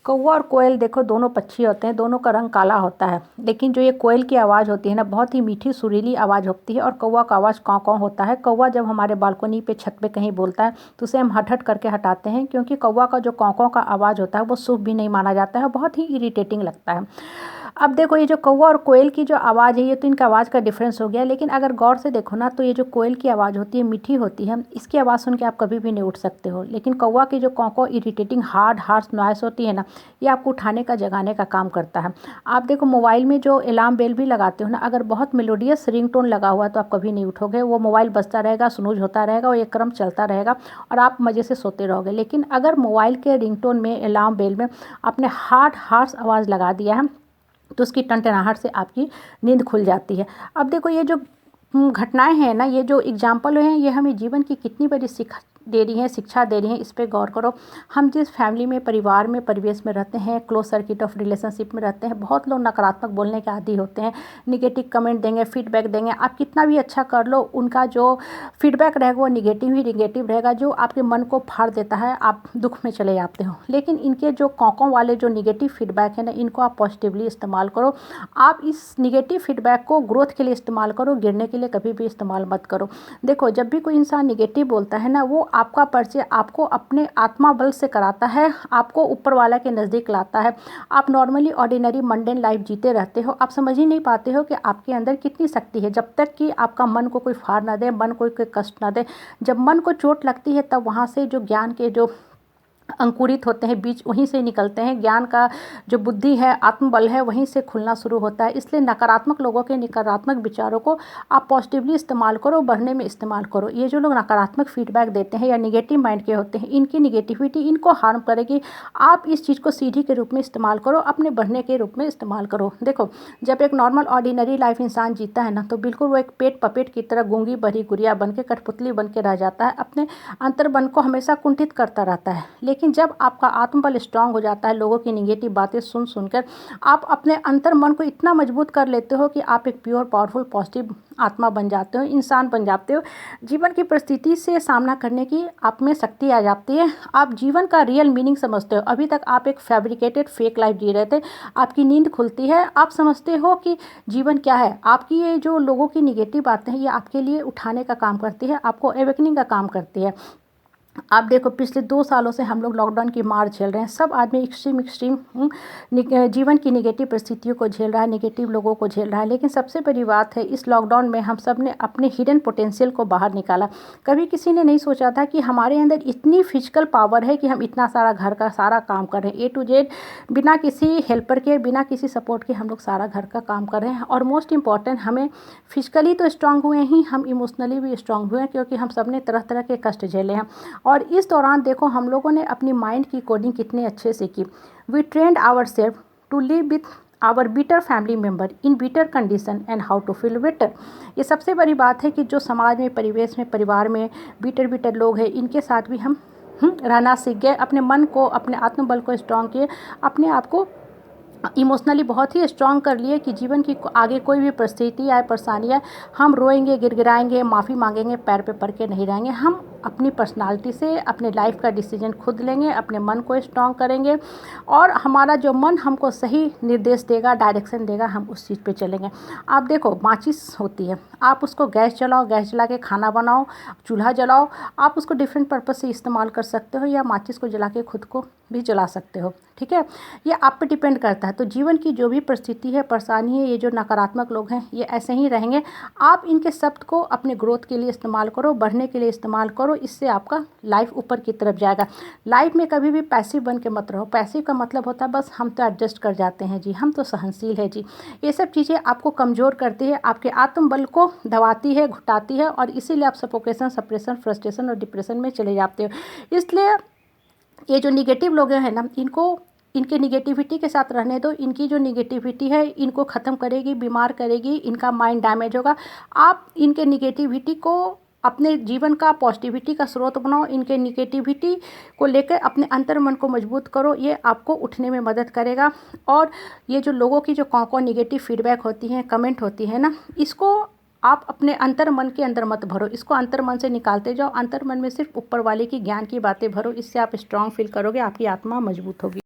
कौवा और कोयल देखो दोनों पक्षी होते हैं, दोनों का रंग काला होता है। लेकिन जो ये कोयल की आवाज़ होती है ना, बहुत ही मीठी सुरीली आवाज़ होती है। और कौवा का आवाज़ काँव काँव होता है। कौवा जब हमारे बालकनी पे छत पे कहीं बोलता है तो उसे हम हट हट करके हटाते हैं, क्योंकि कौवा का जो काँव काँव का आवाज़ होता है वो शुभ भी नहीं माना जाता है, बहुत ही इरिटेटिंग लगता है। अब देखो, ये जो कौवा और कोयल की जो आवाज़ है, ये तो इनका आवाज़ का डिफरेंस हो गया। लेकिन अगर गौर से देखो ना, तो ये जो कोयल की आवाज़ होती है मीठी होती है, इसकी आवाज़ सुन के आप कभी भी नहीं उठ सकते हो। लेकिन कौवा की जो काँव काँव इरिटेटिंग हार्ड हार्श नॉइस होती है ना, ये आपको उठाने का जगाने का काम करता है। आप देखो, मोबाइल में जो अलार्म बेल भी लगाते हो ना, अगर बहुत मेलोडियस रिंगटोन लगा हुआ है तो आप कभी नहीं उठोगे। वो मोबाइल बजता रहेगा, स्नूज होता रहेगा और ये क्रम चलता रहेगा और आप मज़े से सोते रहोगे। लेकिन अगर मोबाइल के रिंगटोन में, अलार्म बेल में आपने हार्ड हार्श आवाज़ लगा दिया है, तो उसकी टनटनाहट से आपकी नींद खुल जाती है। अब देखो, ये जो घटनाएं हैं ना, ये जो एग्जाम्पल हैं, ये हमें जीवन की कितनी बड़ी दे रही हैं, शिक्षा दे रही हैं। इस पे गौर करो। हम जिस फैमिली में, परिवार में, परिवेश में रहते हैं, क्लोज सर्किट ऑफ रिलेशनशिप में रहते हैं, बहुत लोग नकारात्मक बोलने के आदी होते हैं। निगेटिव कमेंट देंगे, फीडबैक देंगे। आप कितना भी अच्छा कर लो, उनका जो फीडबैक रहेगा वो निगेटिव ही निगेटिव रहेगा, जो आपके मन को फाड़ देता है, आप दुख में चले जाते हो। लेकिन इनके जो कौकों वाले जो निगेटिव फीडबैक है ना, इनको आप पॉजिटिवली इस्तेमाल करो। आप इस निगेटिव फीडबैक को ग्रोथ के लिए इस्तेमाल करो, गिरने के लिए कभी भी इस्तेमाल मत करो। देखो, जब भी कोई इंसान निगेटिव बोलता है ना, वो आपका परिचय आपको अपने आत्मा बल से कराता है, आपको ऊपर वाला के नज़दीक लाता है। आप नॉर्मली ऑर्डिनरी मंडेन लाइफ जीते रहते हो, आप समझ ही नहीं पाते हो कि आपके अंदर कितनी शक्ति है, जब तक कि आपका मन को कोई फाड़ ना दे, मन को कोई कष्ट ना दे। जब मन को चोट लगती है, तब वहाँ से जो ज्ञान के जो अंकुरित होते हैं बीज, वहीं से निकलते हैं। ज्ञान का जो बुद्धि है, आत्मबल है, वहीं से खुलना शुरू होता है। इसलिए नकारात्मक लोगों के नकारात्मक विचारों को आप पॉजिटिवली इस्तेमाल करो, बढ़ने में इस्तेमाल करो। ये जो लोग नकारात्मक फीडबैक देते हैं या निगेटिव माइंड के होते हैं, इनकी निगेटिविटी इनको हार्म करेगी। आप इस चीज़ को सीढ़ी के रूप में इस्तेमाल करो, अपने बढ़ने के रूप में इस्तेमाल करो। देखो, जब एक नॉर्मल ऑर्डिनरी लाइफ इंसान जीता है ना, तो बिल्कुल वो एक पेट पपेट की तरह गूंगी बहरी गुड़िया बन के, कठपुतली बन के रह जाता है, अपने अंतर्मन को हमेशा कुंठित करता रहता है। लेकिन जब आपका आत्मबल स्ट्रांग हो जाता है, लोगों की निगेटिव बातें सुन सुनकर आप अपने अंतर मन को इतना मजबूत कर लेते हो कि आप एक प्योर पावरफुल पॉजिटिव आत्मा बन जाते हो, इंसान बन जाते हो। जीवन की परिस्थिति से सामना करने की आप में शक्ति आ जाती है। आप जीवन का रियल मीनिंग समझते हो। अभी तक आप एक फैब्रिकेटेड फेक लाइफ जी रहे थे, आपकी नींद खुलती है, आप समझते हो कि जीवन क्या है। आपकी ये जो लोगों की निगेटिव बातें हैं, ये आपके लिए उठाने का काम करती है, आपको अवेकनिंग का काम करती है। आप देखो, पिछले 2 सालों से हम लोग लॉकडाउन की मार झेल रहे हैं। सब आदमी एक्सट्रीम जीवन की निगेटिव परिस्थितियों को झेल रहा है, निगेटिव लोगों को झेल रहा है। लेकिन सबसे बड़ी बात है, इस लॉकडाउन में हम सब ने अपने हिडन पोटेंशियल को बाहर निकाला। कभी किसी ने नहीं सोचा था कि हमारे अंदर इतनी फिजिकल पावर है कि हम इतना सारा घर का सारा काम कर रहे हैं, A to Z, बिना किसी हेल्पर के, बिना किसी सपोर्ट के हम लोग सारा घर का काम कर रहे हैं। और मोस्ट इम्पॉर्टेंट, हमें फिजिकली तो स्ट्रांग हुए ही, हम इमोशनली भी स्ट्रांग हुए हैं, क्योंकि हम सब ने तरह तरह के कष्ट झेले हैं। और इस दौरान देखो, हम लोगों ने अपनी माइंड की कोडिंग कितने अच्छे से की। We trained our self to live with our better family member in better condition and how to feel better. ये सबसे बड़ी बात है कि जो समाज में, परिवेश में, परिवार में बीटर लोग हैं, इनके साथ भी हम रहना सीख गए। अपने मन को, अपने आत्मबल को स्ट्रांग किए, अपने आप को इमोशनली बहुत ही स्ट्रांग कर लिए कि जीवन की आगे कोई भी परिस्थिति आए, परेशानी आए, हम रोएंगे, गिड़गिड़ाएंगे, माफ़ी मांगेंगे, पैर पे पड़ के नहीं रहेंगे। हम अपनी पर्सनालिटी से अपने लाइफ का डिसीजन खुद लेंगे, अपने मन को स्ट्रांग करेंगे और हमारा जो मन हमको सही निर्देश देगा, डायरेक्शन देगा, हम उस चीज़ पे चलेंगे। आप देखो, माचिस होती है, आप उसको गैस जलाओ, गैस जला के खाना बनाओ, चूल्हा जलाओ, आप उसको डिफरेंट पर्पज़ से इस्तेमाल कर सकते हो, या माचिस को जला के खुद को भी जला सकते हो। ठीक है, ये आप पे डिपेंड करता है। तो जीवन की जो भी परिस्थिति है, परेशानी है, ये जो नकारात्मक लोग हैं, ये ऐसे ही रहेंगे। आप इनके शब्द को अपने ग्रोथ के लिए इस्तेमाल करो, बढ़ने के लिए इस्तेमाल करो। इससे आपका लाइफ ऊपर की तरफ जाएगा। लाइफ में कभी भी पैसिव बन के मत रहो। पैसिव का मतलब होता है बस हम तो एडजस्ट कर जाते हैं जी, हम तो सहनशील है जी। ये सब चीज़ें आपको कमज़ोर करती है, आपके आत्मबल को दबाती है, घुटाती है, और इसीलिए आप सफोकेशन, सप्रेशन, फ्रस्ट्रेशन और डिप्रेशन में चले जाते हो। इसलिए ये जो निगेटिव लोग हैं ना, इनको इनके निगेटिविटी के साथ रहने दो। इनकी जो निगेटिविटी है, इनको ख़त्म करेगी, बीमार करेगी, इनका माइंड डैमेज होगा। आप इनके निगेटिविटी को अपने जीवन का पॉजिटिविटी का स्रोत बनाओ। इनके निगेटिविटी को लेकर अपने अंतर मन को मजबूत करो, ये आपको उठने में मदद करेगा। और ये जो लोगों की जो कौन कौन निगेटिव फीडबैक होती हैं, कमेंट होती है ना, इसको आप अपने अंतर मन के अंदर मत भरो, इसको अंतर मन से निकालते जाओ। अंतर मन में सिर्फ ऊपर वाले की ज्ञान की बातें भरो, इससे आप स्ट्रांग फील करोगे, आपकी आत्मा मजबूत होगी।